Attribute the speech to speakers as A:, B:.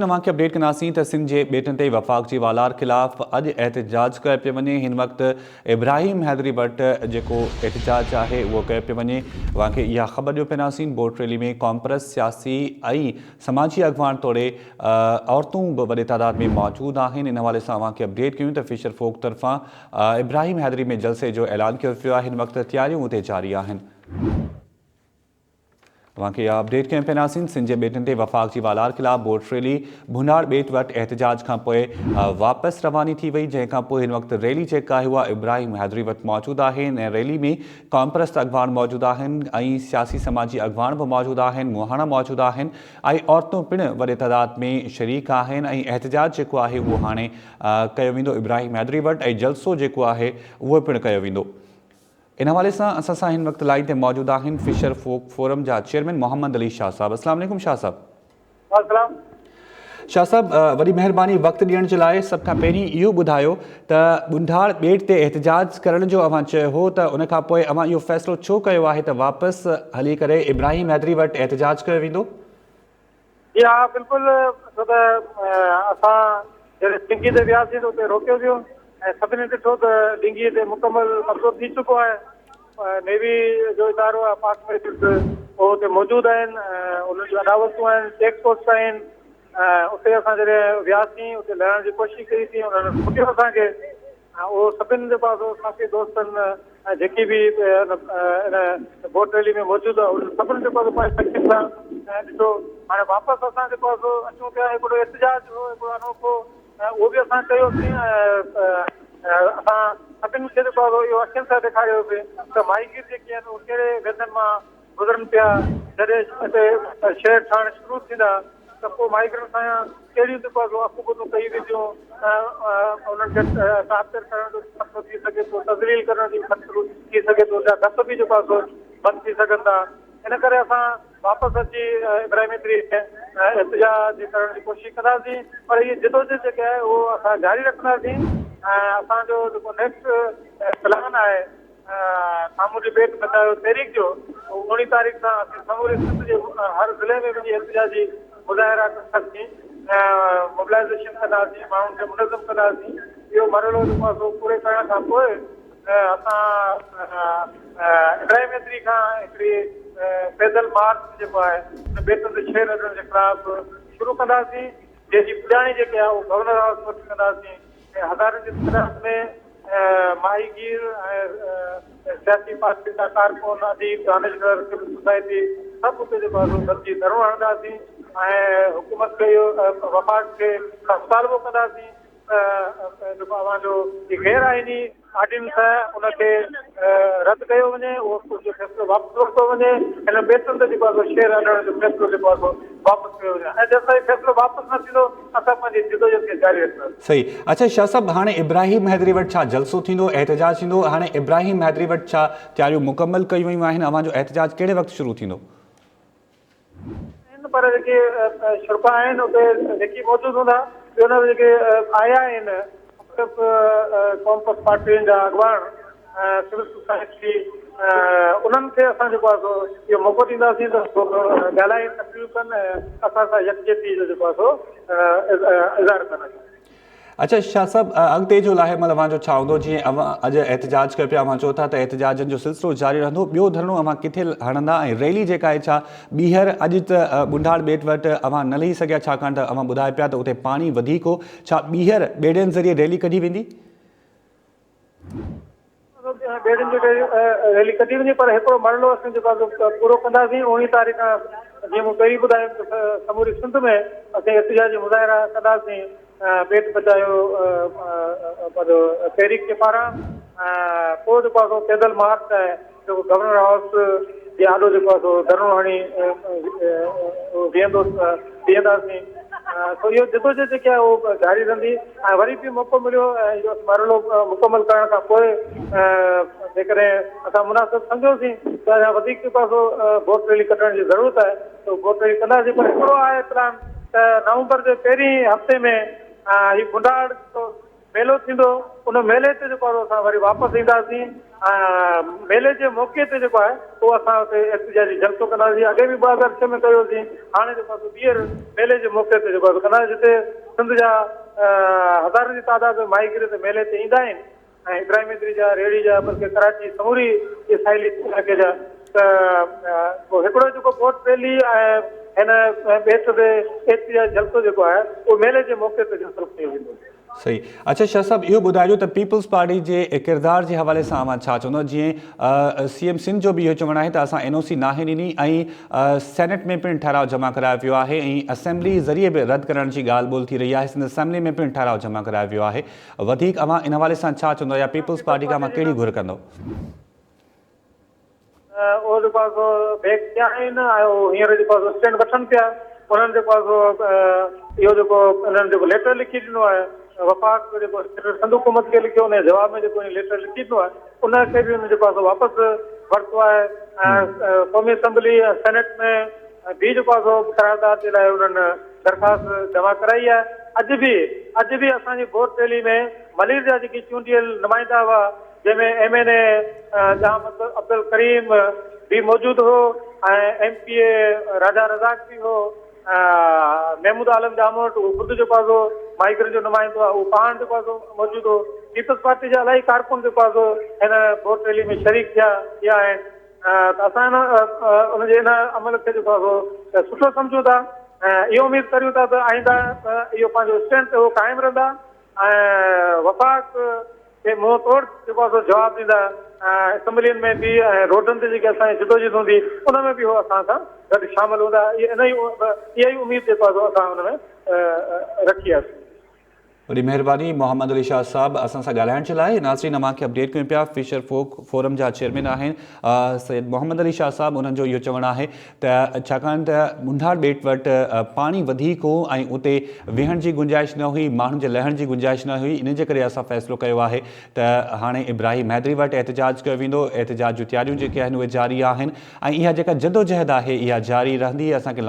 A: तव्हांखे अपडेट कंदासीं त सिंध जे बेटनि ते वफ़ाक़ जी वालार ख़िलाफ़ अॼु एहतजाज कयो पियो वञे। हिन वक़्तु इब्राहिम हैदरी भट्ट जेको एहतजाज आहे उहो कयो पियो वञे। तव्हांखे इहा ख़बर ॾियो पियासीं। बोट रैली में कॉन्ग्रेस सियासी ऐं समाजी अॻवान तोड़े औरतूं बि वॾे तादाद में मौजूदु आहिनि। इन हवाले सां तव्हांखे अपडेट कयूं त फिशर फोक तरफ़ां इब्राहिम हैदरी में जलसे जो ऐलान कयो पियो आहे। हिन वक़्तु तयारियूं उते जारी आहिनि। तव्हांखे इहा अपडेट कयूं पियासीं। सिंध जे बेटनि ते वफ़ाक़ जी वालार ख़िलाफ़ बोट रैली भुनाड़ बेट वटि एहतजाज खां पोइ वापसि रवानी थी वई, जंहिंखां पोइ हिन वक़्तु रैली जेका आहे उहा इब्राहिम हैदरी वटि मौजूदु आहे। ऐं रैली में कॉन्ग्रेस अॻवान मौजूदु आहिनि ऐं सियासी समाजी अॻवान बि मौजूदु आहिनि, मुहाणा मौजूदु आहिनि ऐं औरतूं पिणु वॾे तादाद में शरीक आहिनि। ऐं एहतजाज जेको आहे उहो हाणे कयो वेंदो इब्राहिम हैदरी वटि, ऐं जलसो जेको आहे उहो पिणु कयो वेंदो। इन हवाले सां असां सां हिन वक़्तु लाइन ते मौजूदु आहिनि फिशर फोक फोरम जा चेयरमैन मोहम्मद अली शाह साहब। अस्सलाम वालेकुम शाह साहब। शाह साहब, वॾी महिरबानी वक़्तु ॾियण जे लाइ। सभ खां पहिरीं इहो ॿुधायो त बुंढाड़ ॿेट ते एहतजाज करण जो अव्हां चयो हो, त उन खां पोइ अव्हां इहो फ़ैसिलो छो कयो आहे त वापसि हली करे इब्राहिम हैदरी वटि एहतजाज कयो वेंदो?
B: जी हा, बिल्कुलु। छो त असां जॾहिं डिंगी ते वियासीं त उते रोकियो वियो ऐं सभिनी ॾिठो त डिंगी ते मुकमल कब्ज़ो थी चुको आहे। नेवी जो इदारो आहे, पाक मेरिट्स, उहो उते मौजूदु आहिनि। उन्हनि जूं अदावतूं आहिनि, चेक पोस्ट आहिनि। उते असां जॾहिं वियासीं उते लहण जी कोशिशि कईसीं, उन्हनि पुछियो असांखे। उहो सभिनि जे पासो साथी दोस्तनि ऐं जेकी बि इन बोट रैली में मौजूदु आहे उन्हनि सभिनि जे पासो पंहिंजे सां ॾिठो। हाणे वापसि असां जेको आहे अचूं पिया, हिकिड़ो एहतजाज हो, हिकिड़ो अनोखो, उहो बि असां कयोसीं। असां सभिनि खे जेको आहे इहो अखियुनि सां ॾेखारियोसीं त माईगीर जेकी आहिनि उहे कहिड़े वेदनि मां गुज़रनि पिया। जॾहिं हिते शहर ठहण शुरू थींदा त पोइ माइग्रेंट सां कहिड़ियूं जेको आहे अखूं बुधूं कई वेंदियूं, उन्हनि खे टार्चर करण जो ख़तरो थी सघे थो, तज़लील करण जो ख़तरो थी सघे थो, जा डप बि जेको आहे बंदि थी सघनि था। इन करे असां वापसि अची इब्राहिम हैदरी एहतजाज करण जी कोशिशि कंदासीं, पर इहे जिदोजहद जेके आहे उहो असां जारी रखंदासीं। ऐं असांजो जेको नेक्स्ट प्लान आहे साम्हूं डिबेट बचायो तहरीक जो, 19 तारीख़ सां असीं समूरे सिंध जे हर ज़िले में वञी एहतजाजी मुज़ाहिरा कंदासीं, मोबिलाइज़ेशन कंदासीं, माण्हुनि खे मुनज़म कंदासीं। इहो मरहलो जेको आहे पूरे करण खां पोइ असां इब्राहिम हैदरी खां हिकिड़ी पैदल मार्च जेको आहे बेटनि ते छेड़ हणण जे ख़िलाफ़ शुरू कंदासीं, जंहिंजी पुॼाणी जेके आहे उहो गवर्नर हाउस वटि कंदासीं। ऐं हज़ारनि जी तादाद में माहीगीर ऐं सियासी पार्टी जा कारकुन, अदीब, दानिशवर, सिविल सोसाइटी सभु उते जेको आहे गॾिजी धरणो हणंदासीं ऐं हुकूमत खे इहो वफ़ाक़ खे मुतालबो कंदासीं जेको अव्हांजो गैर आइनी ऑर्डिनेंस आहे उनखे रद्द कयो वञे, उहो फ़ैसिलो वापसि वरितो वञे। हिन बेटनि ते जेको आहे शेयर हणण जो फ़ैसिलो जेको आहे वापसि कयो वञे, ऐं जेसिताईं फ़ैसिलो वापसि न थींदो असां पंहिंजी जिदोजहद खे जारी रखंदासीं।
A: सही। अच्छा शाह साहब, हाणे इब्राहिम हैदरी वटि छा जलसो थींदो, एहतजाज थींदो? हाणे इब्राहिम हैदरी वटि छा तयारियूं मुकमल कयूं वयूं आहिनि? अव्हांजो एहतजाज कहिड़े वक़्तु शुरू थींदो?
B: पर जेके शुरका आहिनि उते जेकी मौजूदु हूंदा, उन जेके आया आहिनि कॉन्ग्रेस पार्टियुनि जा अॻवान, सिविल सोसाइटी, उन्हनि खे असां जेको आहे इहो मौक़ो ॾींदासीं त ॻाल्हाइनि, तकलीफ़ कनि, असां सां यकजहती जो जेको आहे इज़हार कनि।
A: अच्छा शाह साहब, अॻिते जो लाइ मतलब अव्हांजो छा हूंदो? जीअं अव्हां अॼु एहतजाज कयो पिया, अव्हां चओ था त एहतजाजनि जो सिलसिलो जारी रहंदो, ॿियो धरणो अव्हां किथे हणंदा? ऐं रैली जेका आहे छा ॿीहर? अॼु त बुंढाड़ ॿेट वटि अव्हां न लही सघिया छाकाणि त अव्हां ॿुधाए पिया त उते पाणी वधीक हो, छा ॿीहर ॿेड़ियुनि ज़रिए रैली कढी वेंदी?
B: ॿेड़ियुनि जी रैली कढी वञे, पर हिकिड़ो मरलो असां जेको आहे पूरो कंदासीं। 19 तारीख़ जीअं मूं पहिरीं ॿुधायो त समूरी सिंध में असीं एहतजाजी मुज़ाहिरा कंदासीं पेट बचायो तहरीक जे पारां। पोइ जेको आहे पैदल मार्च आहे जेको गवर्नर हाउस जे आॾो जेको आहे धरणो हणी बीहंदासीं। इहो जिदोजहद जेकी आहे उहो जारी रहंदी। ऐं वरी बि मौक़ो मिलियो इहो मरहलो मुकमल करण खां पोइ जेकॾहिं असां मुनासिबु सम्झोसीं त अञा वधीक जेको आहे बोट रैली कढण जी ज़रूरत आहे त बोट रैली कंदासीं। पर हिकिड़ो आहे प्लान त नवंबर जे पहिरीं हफ़्ते में ही बुंढाड़ मेलो थींदो उन मेले ते जेको आहे असां वरी वापसि ईंदासीं। मेले जे मौक़े ते जेको आहे उहो असां हुते एहतिजाजी जलसो कंदासीं। अॻे बि 2006 में कयोसीं, हाणे जेको आहे ॿीहर मेले जे मौक़े ते जेको आहे कंदासीं, जिते सिंध जा हज़ारनि जी तादाद में माइग्रेट ते मेले ते ईंदा आहिनि ऐं इब्राहिम हैदरी जा, रेड़ी जा, बल्कि कराची समूरी साहिली इलाइक़े जा। त हिकिड़ो जेको बोट रैली ऐं हिन ॿेट ते एहतिजाजी जलसो जेको आहे उहो मेले जे मौक़े ते हासिलु कयो वेंदो।
A: सही। अच्छा शाह साहब, इहो ॿुधाइजो त पीपल्स पार्टी जे किरदार जे हवाले सां अवां छा चवंदो? जीअं CM सिंध जो बि इहो चवणु आहे त असां NOC नाहे ॾिनी ऐं सेनेट में पिणु ठहिराउ जमा करायो वियो आहे ऐं असेंबली ज़रिए बि रद्द करण जी ॻाल्हि ॿोल थी रही आहे। सिंध असेंबली में पिणु ठहिराउ जमा करायो वियो आहे। वधीक अवां इन हवाले सां छा चवंदो या पीपल्स पार्टी खां अवां कहिड़ी घुर कंदो?
B: उहो जेको आहे सो बैक थिया आहिनि ऐं हींअर जेको आहे स्टैंड वठनि पिया। उन्हनि जेको आहे सो इहो जेको उन्हनि जेको लेटर लिखी ॾिनो आहे वफ़ाक़ जेको सिंध हुकूमत खे लिखियो, उन जवाब में जेको लेटर लिखी ॾिनो आहे उनखे बि जेको आहे सो वापसि वरितो आहे। ऐं क़ौमी असैम्बली ऐं सेनेट में बि जेको आहे सो क़रारदाद जे लाइ उन्हनि दरख़्वास्त जमा कराई आहे। अॼु बि असांजी वोट रैली में मलीर जा जेकी चूंडियल नुमाइंदा हुआ, जंहिंमें MNA जहां अब्दुल करीम भी मौजूदु हो ऐं MPA राजा रज़ाक भी हो, महमूद आलम जामोट उहो ख़ुदि जेको आहे सो माइग्रेट जो नुमाइंदो आहे, उहो पाण जेको आहे सो मौजूदु हो। पीपल्स पार्टी जा इलाही कारकुन जेको आहे सो हिन वोट रैली में शरीक थिया आहिनि। त असां उनजे इन अमल खे जेको आहे सो सुठो सम्झूं था ऐं इहो उमेद करियूं था त आईंदा इहो पंहिंजो स्टैंड ते उहो क़ाइमु रहंदा ऐं वफ़ाक़ खे मुंहुं तोड़ जेको आहे सो जवाबु ॾींदा। असैम्बलियुनि में बि ऐं रोडनि ते जेके असांजी जिदोजीद हूंदी उन में बि उहो असां सां गॾु शामिलु हूंदा। इहा ई उमेद जेको आहे असां हुन में रखी आहे।
A: वॾी महिरबानी मोहम्मद अली शाह साहब असां सां ॻाल्हाइण जे लाइ। नाज़रीन, अव्हां खे अपडेट कयूं पिया, फिशर फोक फोरम जा चेयरमैन आहिनि सैयद मोहम्मद अली शाह साहब। उन्हनि जो इहो चवणु आहे त छाकाणि त मुंडार ॿेट वटि पाणी वधीक हो ऐं उते वेहण जी गुंजाइश न हुई, माण्हुनि जे लहण जी गुंजाइश न हुई, इन जे करे असां फ़ैसिलो कयो आहे त हाणे इब्राहिम हैदरी वटि एहतिजाज कयो वेंदो। एहतिजाज जूं तयारियूं जेके आहिनि उहे जारी आहिनि ऐं इहा जेका जदोजहद आहे इहा जारी रहंदी। असांखे